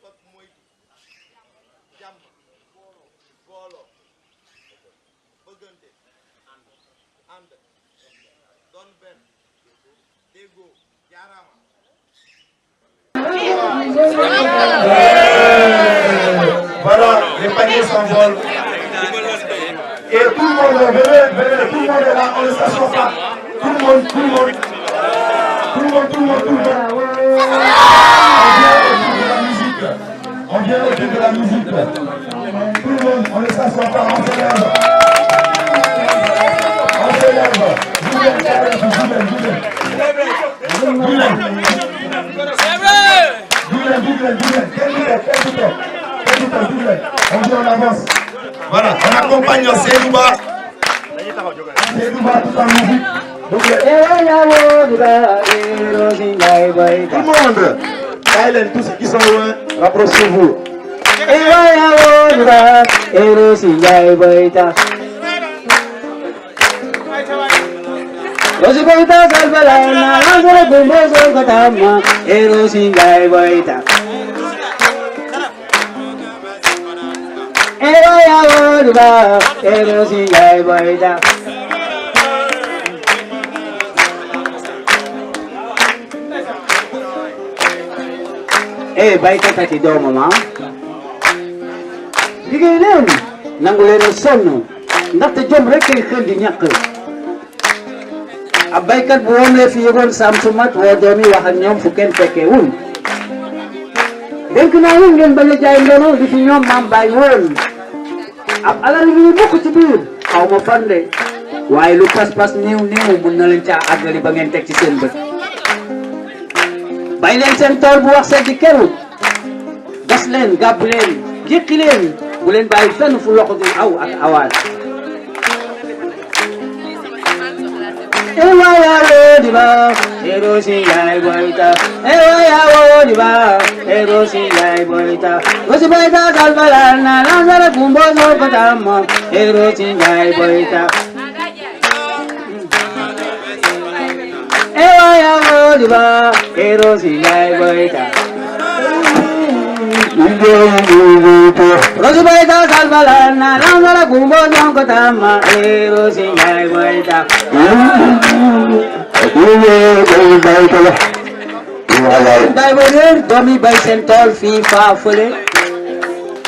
fab moytu jàmm booloo bëggante ànd doon benn déggoo jaaraama. Voilà, les paniers s'envolent. Et tout le monde, venez, tout le monde est là, on ne s'assoit pas. Tout le monde. On vient autour de la musique. Tout le monde, on ne s'assoit pas, on s'élève. On vient en avance. Voilà, on accompagne Seydouba. Seydouba tout en musique. Tout le monde, Kailen, tous ceux qui sont loin, rapprochez-vous. Rosibaita salvalana, langara gumboso katama, erosingai baita. Eroya wodba, erosingai baita. Baita kati do mama. Liggéey nangu leen sonn ndaxte jom rek kay xel di ñàkk. ab baykat bu woomlee fi yëgoon saam su mat woo doom yi wax ak ñoom fu kenn fekkeewul. dénk naa leen ngeen bañ a jaay ndono li fi ñoom maam bàyyi woon. ab alal yi bokk ci biir xaw ma fan de waaye lu pas-pas néew mun na leen caa àggali ba ngeen teg ci seen bët. bay leen seen tool bu wax seddi keru gas leen gàbb leen jékki leen bu leen bàyyi fenn fu loxo di aw ak awaat. Ewaya wodiba, erosi yai boita. Ewaya wodiba, erosi yai boita. Rosi boita salvalana, lanzara kumboso patama, erosi yai boita. Ewaya wodiba, erosi yai boita. Rosi boita salvalana, lanzara kumboso patama, erosi yai boita. Bay ba réer doom yi bay seen tool fii faa fële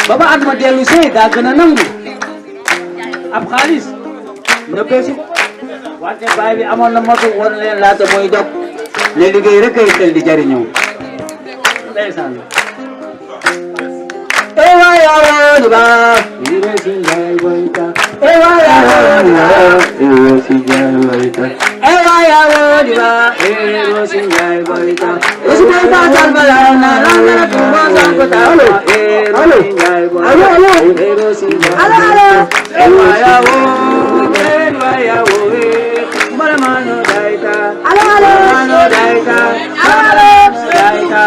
ba ba at ma dellu see daa gën a nangu ab xaalis na peesi wante baay bi amoon na motu woon leen laata mooy dog ne liggéey rek ay xel di jariñoo ndeysaan ewaya wodiba erosi yai boita ewaya wodiba erosi yai boita ewaya wodiba erosi yai boita erosi boita salvalana langara kumboso patama erosi yai boita erosi ewaya wo malamano daita malamano daita daita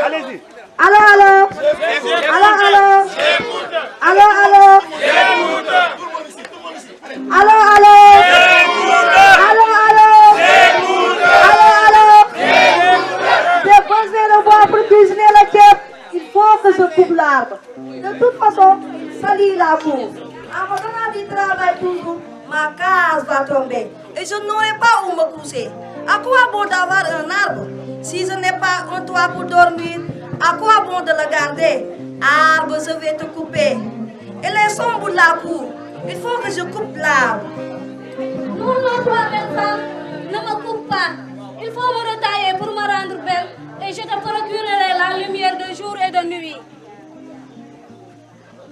Allez-y. Allô. Déposez le bois pour cuisiner le ceeb. Il faut que je coupe l'arbre. De toute façon, salis la boue. En faisant du travail toujours, ma case va tomber. Et je n'aurai pas où me coucher. À quoi bon d'avoir un arbre si je n'ai pas un toit pour dormir? À quoi bon de le garder? Arbre, je vais te couper. Et les sombres de la cour, il faut que je coupe l'arbre. Non, toi, belle femme, ne me coupe pas. Il faut me retailler pour me rendre belle. Et je te procurerai la lumière de jour et de nuit.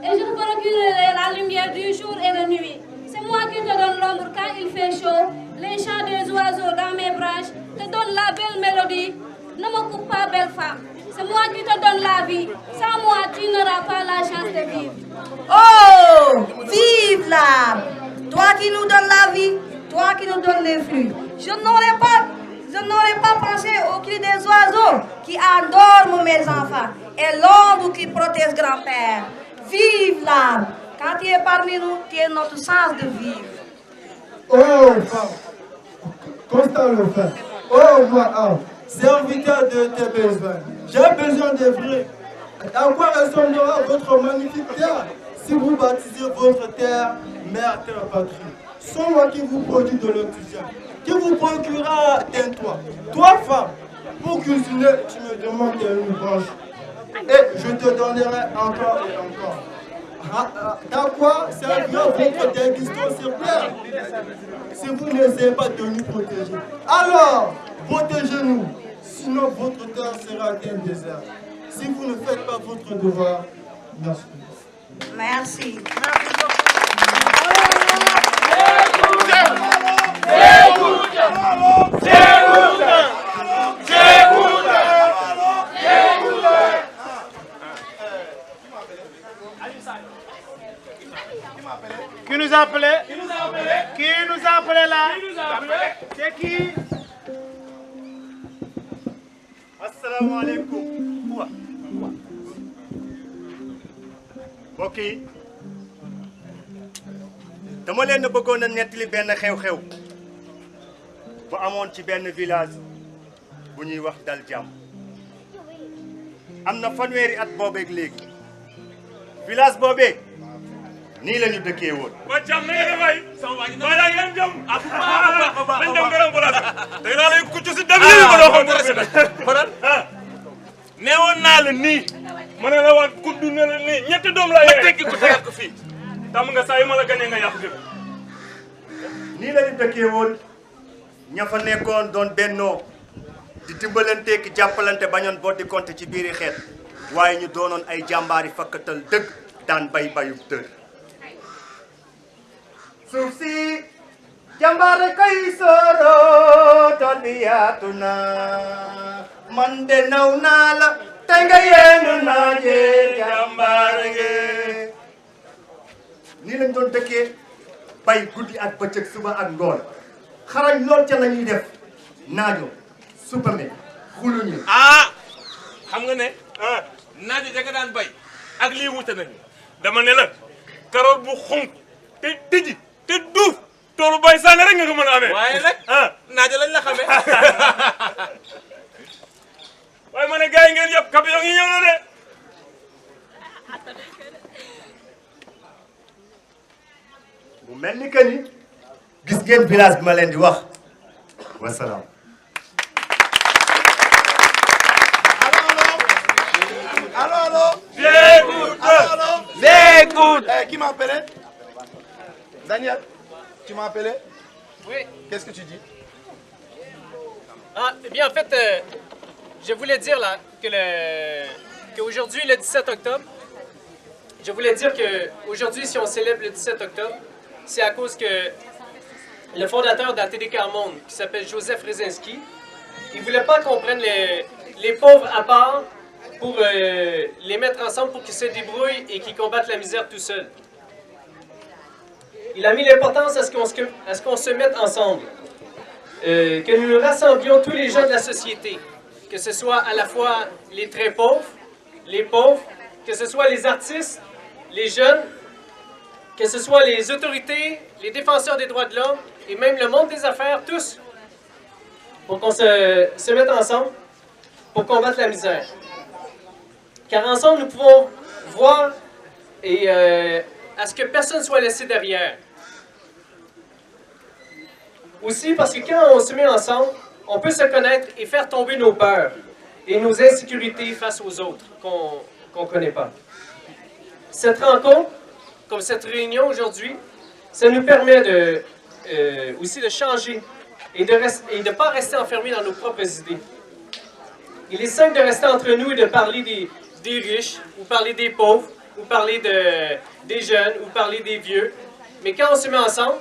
La lumière du jour et de nuit. C'est moi qui te donne l'ombre quand il fait chaud. Les chants des oiseaux dans mes branches te donnent la belle mélodie. Ne me coupe pas, belle femme. C'est moi qui te donne la vie. Sans moi, tu n'auras pas la chance de vivre. Oh, vive l'arbre! Toi qui nous donnes la vie, toi qui nous donnes les fruits. Je n'aurais pas pensé au cri des oiseaux qui endorment mes enfants et l'ombre qui protège grand-père. Vive l'arbre! Quand tu es parmi nous, tu es notre sens de vivre. Oh, femme, constant le fait. Oh, moi, serviteur de tes besoins, j'ai besoin de vrai. À quoi ressemblera votre magnifique terre si vous baptisez votre terre, mère, terre, patrie? Sans moi qui vous produit de l'enthousiasme, qui vous procurera un toit. Toi, femme, pour cuisiner, tu me demandes une branche. Et je te donnerai encore et encore. Dans quoi servira votre existence sur terre si vous n'essayez pas de nous protéger? Alors, protégez-nous, sinon votre terre sera un désert. Si vous ne faites pas votre devoir, merci. Merci. Qui nous a appelé? Qui nous a appelé là? C'est qui? Assalamu alaikum. mbokk yi dama leen bëggoon a nettali benn xew-xew bu amoon ci benn village bu ñuy wax Dal Jàmm am na fanweeri at boobeeg léegi village boobee nii la ñu dëkkee woon. waa Thiam na ngeen di fay. waa yaa ngi leen jëm. ah nañ dem gërëm place bi. tey naa lay kuccu si dem yi ma doon xool. neewoon naa la nii. ma ne la waa kuddu ne la nii ñetti doom la yee. tekki ko tegaat ko fii. tam nga saa yu ma la gañee nga yàq jëf. nii la ñu dëkkee woon ña fa nekkoon doon bennoo di dimbalante ki jàppalante bañoon boo di compter ci biiri xeet waaye ñu doonoon ay jàmbaari fakkatal dëgg daan bay bayub dër. suuf si jàmbaar kay soro tool bi yaatu na man de naw naa la te nga yendu naa jee jàmbaar ge nii lañ doon dëkkee bay guddi ak bëccëg suba ak ngoon xarañ lool ca la ñuy def naajo supame xuluñu xam nga ne naajo ja nga daan bay ak lii wute nañu dama ne la karoot bu xonk te tëji te duuf toolu bay sànni rek nga ko mën a amee. waaye nag naajo lañ la xamee. waaye ma ne gars yi ngeen yëpp camion yi ñëw na de. mu mel ni que ni gis ngeen village bi ma leen di wax wasalaam. Alors, J'écoute. qui m'a appelé? Daniel, tu m'as appelé? Oui. Qu'est-ce que tu dis? Ah, eh bien, en fait, je voulais dire là qu'aujourd'hui, le 17 octobre, je voulais dire qu'aujourd'hui, si on célèbre le 17 octobre, c'est à cause que le fondateur de la TDK Monde, qui s'appelle Joseph Rezinski, il ne voulait pas qu'on prenne les pauvres à part pour les mettre ensemble pour qu'ils se débrouillent et qu'ils combattent la misère tout seuls. Il a mis l'importance à ce qu'on se mette ensemble, que nous nous rassemblions tous les gens de la société, que ce soit à la fois les très pauvres, que ce soit les artistes, les jeunes, que ce soit les autorités, les défenseurs des droits de l'homme et même le monde des affaires, tous, pour qu'on se mette ensemble pour combattre la misère. Car ensemble, nous pouvons voir et à ce que personne ne soit laissé derrière. Aussi parce que quand on se met ensemble, on peut se connaître et faire tomber nos peurs et nos insécurités face aux autres qu'on ne connaît pas. Cette rencontre, comme cette réunion aujourd'hui, ça nous permet aussi de changer et de ne pas rester enfermés dans nos propres idées. Il est simple de rester entre nous et de parler des riches, ou parler des pauvres, ou parler des jeunes, ou parler des vieux. Mais quand on se met ensemble,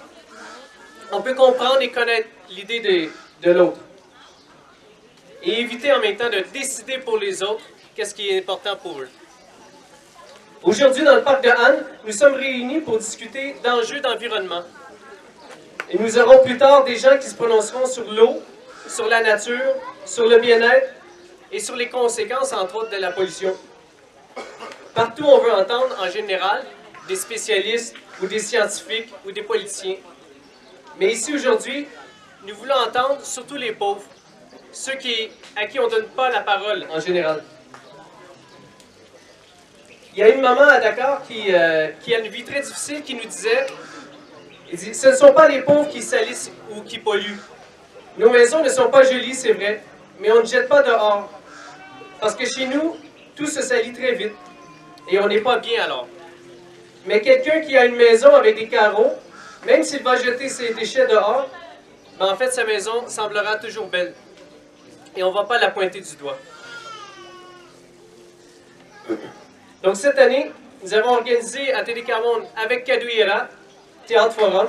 on peut comprendre et connaître l'idée de l'autre. Et éviter en même temps de décider pour les autres qu'est-ce qui est important pour eux. Aujourd'hui, dans le parc de Anne, nous sommes réunis pour discuter d'enjeux d'environnement. Et nous aurons plus tard des gens qui se prononceront sur l'eau, sur la nature, sur le bien-être et sur les conséquences, entre autres, de la pollution. Partout, on veut entendre, en général, des spécialistes ou des scientifiques ou des politiciens. Mais ici aujourd'hui, nous voulons entendre surtout les pauvres, ceux à qui on ne donne pas la parole en général. Il y a une maman à Dakar qui a une vie très difficile qui nous disait, ce ne sont pas les pauvres qui salissent ou qui polluent. Nos maisons ne sont pas jolies, c'est vrai, mais on ne jette pas dehors. Parce que chez nous, tout se salit très vite et on n'est pas bien alors. Mais quelqu'un qui a une maison avec des carreaux, même s'il va jeter ses déchets dehors, ben en fait sa maison semblera toujours belle. Et on ne va pas la pointer du doigt. Donc cette année, nous avons organisé à Télécarmonde avec Kadouira, Théâtre Forum,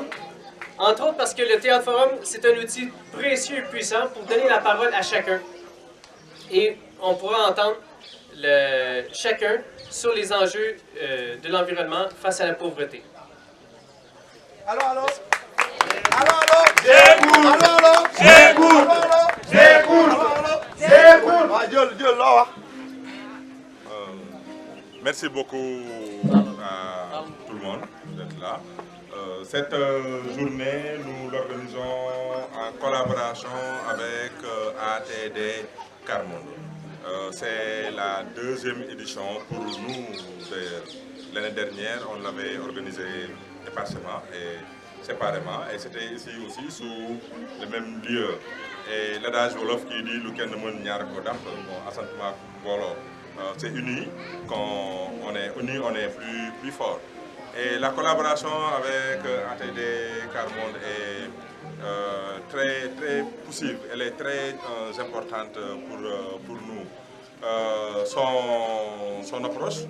entre autres parce que le Théâtre Forum, c'est un outil précieux et puissant pour donner la parole à chacun. Et on pourra entendre chacun sur les enjeux de l'environnement face à la pauvreté. Allô, allô? Allô, allô? J'écoute! Allô, allô? J'écoute! J'écoute! J'écoute! Merci beaucoup à tout le monde d'être là. Cette journée, nous l'organisons en collaboration avec ATD Carmonde. C'est la deuxième édition pour nous. L'année dernière, on l'avait organisé éparsément et séparément. Et c'était ici aussi sous le même lieu. Et l'adage Wolof qui dit « Luken Mon Nyar Kodam », assentement Bolo. C'est uni, quand on est unis, on est plus fort. Et la collaboration avec ATD Carmonde est très poussive, elle est très importante pour nous. Son approche,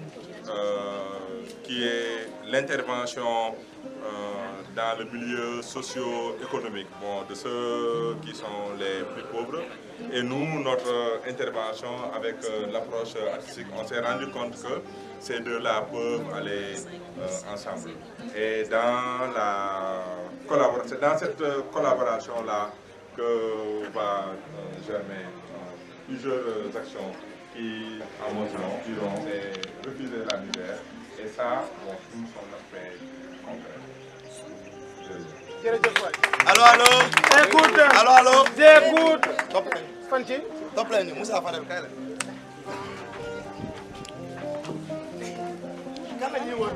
qui est l'intervention dans le milieu socio-économique de ceux qui sont les plus pauvres. Et nous, notre intervention avec l'approche artistique, on s'est rendu compte que ces deux-là peuvent aller ensemble. Et dans cette collaboration-là que va germer plusieurs actions qui, à mon sens, diront c'est refuser la misère. Et ça, tout son aspect concret. Allô, allô? Écoute! Allô, allô? J'écoute! Fanti? Top leen Moussa Fadel kay la. Kan la ñuy wër?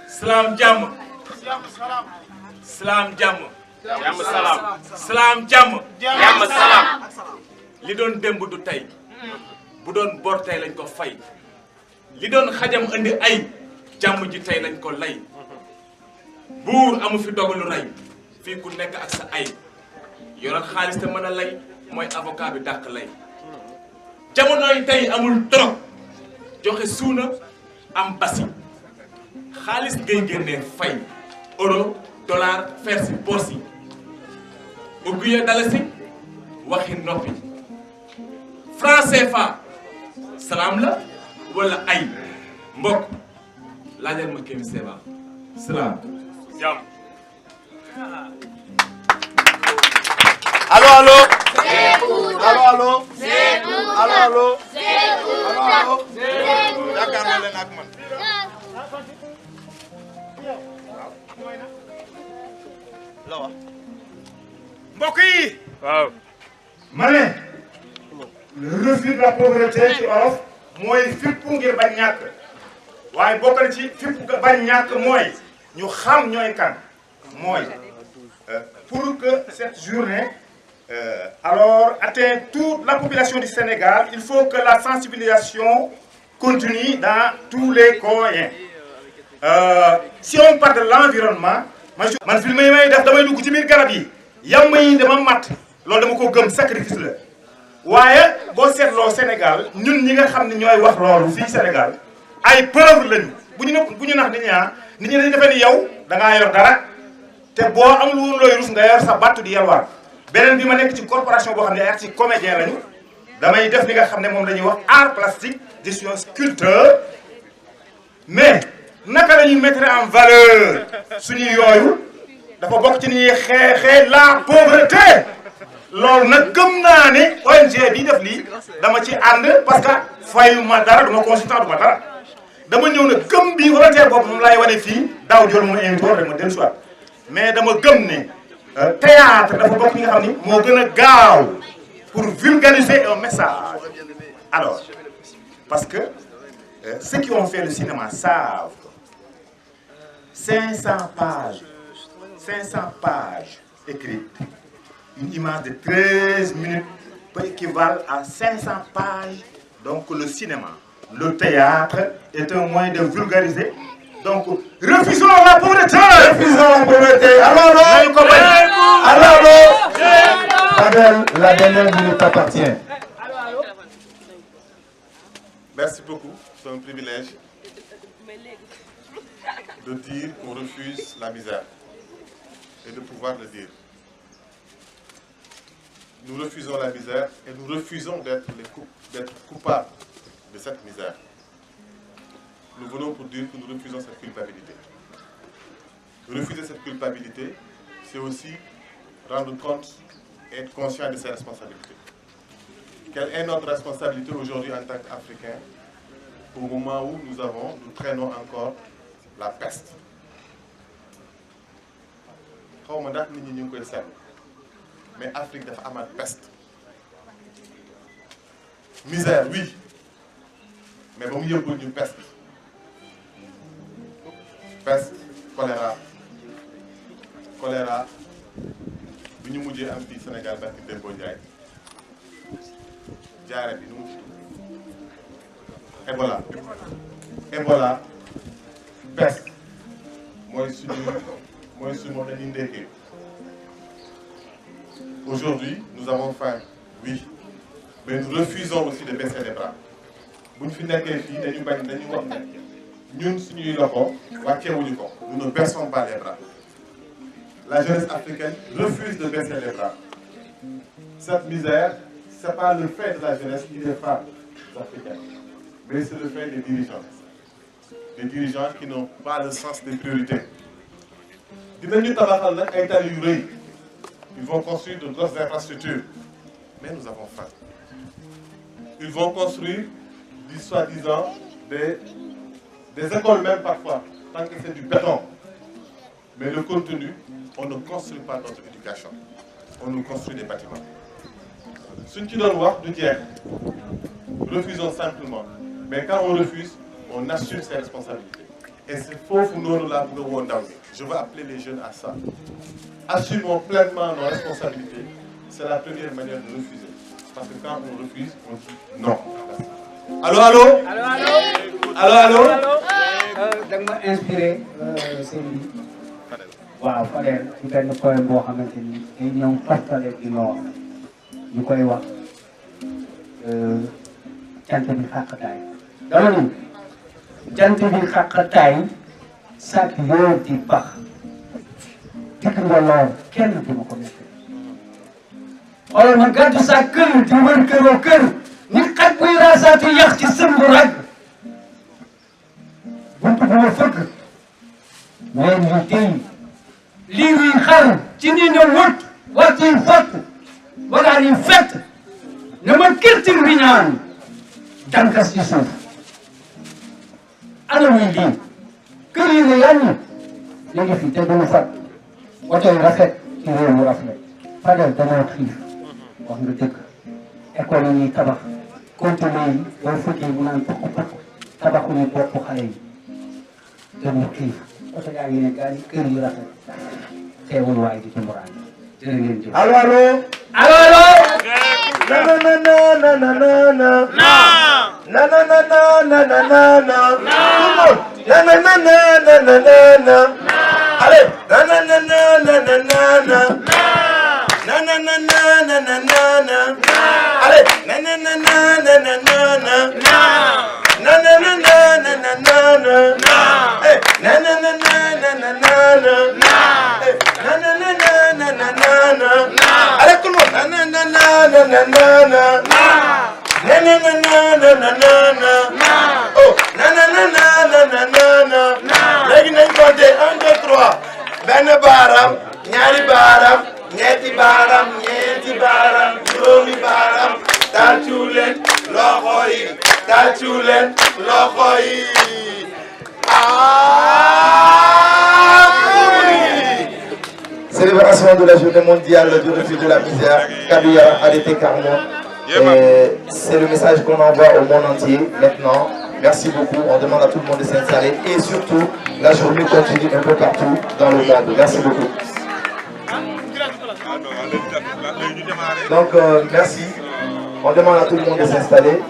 Salaam jàmm. Salaam jàmm. Jàmm salaam. Salaam jàmm. Jàmm salaam. Li doon démb du tey. Bu doon bor tey lañ ko fay. Li doon xajam andi ay. Jàmm ji tey lañ ko lay. Buur amu fi dogalu rey. Fii ku nekk ak sa ay. Yoral xaalis te mën a lay. Mooy avocat bi dàq lay. Jamonoy tey amul trop. Joxe suuna am basi. Xaalis ngay génnee fay. Euro, dollar, fer si poos yi. Ubbiye dalasi. Waxi noppi. Franc CFA. Salaam la wala ay. Mbokk. Laajal ma Kémi Seba. Salaam. Jàmm. Allô, allô? Allô, allô? Allô, allô? Allô, allô? Jàkkaarloo leen ak man. La wax. Mbokk yi. waaw. Ma ne. Le refus de la pauvreté ci olof mooy fippu ngir bañ ñàkk. waaye bokk na ci fippu bañ ñàkk mooy ñu xam ñooy kan mooy pour que cette journée alors atteigne toute la population du Sénégal, il faut que la sensibilisation continue dans tous les coins. Si on parle de l'environnement, man fi may def damay dugg ci biir garab yi yam yi dama mat loolu dama ko gëm sacrifice la waaye boo seetloo Sénégal ñun ñi nga xam ne ñooy wax loolu fii Sénégal ay preuve lañu bu ñu nax nit ñi dañu defee ni yow da ngaa yor dara te boo amul woon looy rus nga yor sa battu di yalwaar beneen bi ma nekk ci corporation boo xam ne ay artistes comédien lañu damay def li nga xam ne moom la ñuy wax art plastique je suis un sculpteur mais naka la ñuy mettre en valeur suñu yooyu dafa bokk ci ni ñuy xeexee la pauvreté loolu nag gëm naa ne ONG bi def lii dama ci ànd parce que fayuma dara duma consultant duma dara dama ñëw nag gëm bi volontaire boobu moom laay wane fii daaw jël mu invité rek ma dellu si waat mais dama gëm ne théâtre dafa bokk ñi nga xam ni moo gën a gaaw pour vulgariser un message. Alors parce que ceux qui ont fait le cinéma savent 500 pages écrites, une image de 13 minutes peut équivaler à 500 pages. Donc le cinéma, le théâtre est un moyen de vulgariser. Donc refusons la pauvreté. Refusons la pauvreté. Alors, la dernière minute appartient. Merci beaucoup. C'est un privilège de dire qu'on refuse la misère et de pouvoir le dire. Nous refusons la misère et nous refusons d'être coupables de cette misère. Nous venons pour dire que nous refusons cette culpabilité. Refuser cette culpabilité, c'est aussi rendre compte et être conscient de ses responsabilités. Quelle est notre responsabilité aujourd'hui en tant qu'Africains au moment où nous traînons encore la peste? Mais Afrique dafa amaat peste. Misère, oui, mais ba mu yóbbul ñu peste. Peste, choléra bi ñu mujjee am fii Sénégal barki Dembo Ndiaye jaare bi nu mu tudd Ebola peste mooy suñu dañuy ndekkee. Aujourd'hui, nous avons faim, oui, mais nous refusons aussi de baisser les bras. Nous ne baissons pas les bras. La jeunesse africaine refuse de baisser les bras. Cette misère, ce n'est pas le fait de la jeunesse et des femmes africaines, mais c'est le fait des dirigeants. Des dirigeants qui n'ont pas le sens des priorités. Ils vont construire de grosses infrastructures, mais nous avons faim. Ils vont construire, soi-disant, des écoles même parfois, tant que c'est du béton. Mais le contenu, on ne construit pas notre éducation. On nous construit des bâtiments. Ce qui doit voir, nous dire, refusons simplement. Mais quand on refuse, on assume ses responsabilités. Et c'est faux pour nous là pour le. Je veux appeler les jeunes à ça. Assumons pleinement nos responsabilités. C'est la première manière de refuser. Parce que quand on refuse, on dit non. Allô, allô? Allô, allô? Da nga ma inspiré sëñ bi waaw Fadel ci benn poème boo xamante ni day ñëw fastale ci noor ñu koy wax jant bi xàqataay dama ni jant bi xàqataay sàkk yoo di bax dikk nga lool kenn du ma ko nekk xoolal ma gàddu sa kër di wër këroo kër ni xaj buy raasaatu yax ci sëmb rag buntu bu ma fëgg weer yu tey liir yi xar ci nii ne wët waxtu yi fott wagaan yi fett ne ma kirtir bi ñaan dankas ci suuf ana muy lii kër yi ne yàññi li ngi fi te duñu fat oto yi rafet ci réew mu rafet Fadel danoo xiif wax nga dëgg école yi ñuy tabax conteneur yi boo fëggee mu naan pokk pokk tabaxuñu bopp xale yi dañu xiif oto yaa ngi ne gaa yi kër yu rafet teewul waay di ci muraan jërë ngeen jëf. Allô, allô? Allô, allô? Na na na na na na na. Na na na na na na na na. Na na na na na na na na. Allez, na na na na na na na na. Na na na na na na na na. Allez, na na na na na na na na. Na na na na na na na na. Eh, na na na na na na na na. Eh, na na na na na na na na. Allez, tout le monde. Na na na na na na na na. Na na na na na na na na. Oh, na na na na na na na na. Léegi nañ compter 1 2 3. benn baaraam ñaari baaraam ñetti baaraam ñeenti baaraam juróomi baaraam tàccu leen loxo yi tàccu leen loxo yi Célébration de la journée mondiale du refus de la misère, Kabila Arrêté Carmon. C'est le message qu'on envoie au monde entier maintenant. Merci beaucoup, on demande à tout le monde de s'installer et surtout, la journée continue un peu partout dans le monde. Merci beaucoup. Donc, merci. On demande à tout le monde de s'installer.